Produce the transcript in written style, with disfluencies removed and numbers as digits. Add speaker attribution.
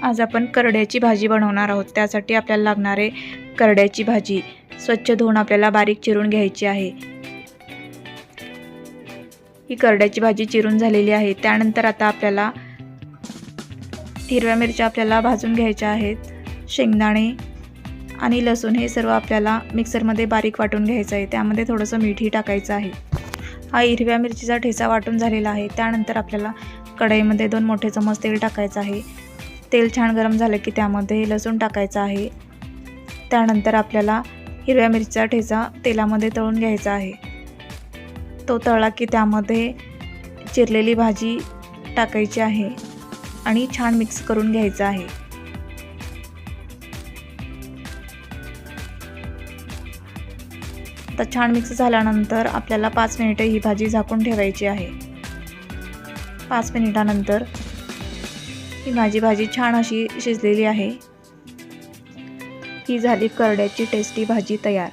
Speaker 1: आज आपण करड्याची भाजी बनवणार आहोत। त्यासाठी आपल्याला लागणारे करड्याची भाजी स्वच्छ धुवून आपल्याला बारीक चिरून घ्यायची आहे। ही करड्याची भाजी चिरून झालेली आहे। त्यानंतर आता आपल्याला हिरव्या मिरच्या आपल्याला भाजून घ्यायच्या आहेत। शेंगदाणे आणि लसूण हे सर्व आपल्याला मिक्सरमध्ये बारीक वाटून घ्यायचं आहे। त्यामध्ये थोडंसं मीठही टाकायचं आहे। हा हिरव्या मिरचीचा ठेचा वाटून झालेला आहे। त्यानंतर आपल्याला कढईमध्ये 2 मोठे चमच तेल टाकायचं आहे। तेल छान गरम झालं की त्यामध्ये लसूण टाकायचा आहे। त्यानंतर आपल्याला हिरव्या मिरचीचा ठेचा तेलामध्ये तळून घ्यायचा आहे। तो तळला की त्यामध्ये चिरलेली भाजी टाकायची आहे आणि छान मिक्स करून घ्यायचं आहे। आता छान मिक्स झाल्यानंतर आपल्याला 5 मिनिटे ही भाजी झाकून ठेवायची आहे। 5 मिनिटानंतर ही माझी भाजी छान अशी शिजलेली आहे। ही झाली करड्याची टेस्टी भाजी तयार।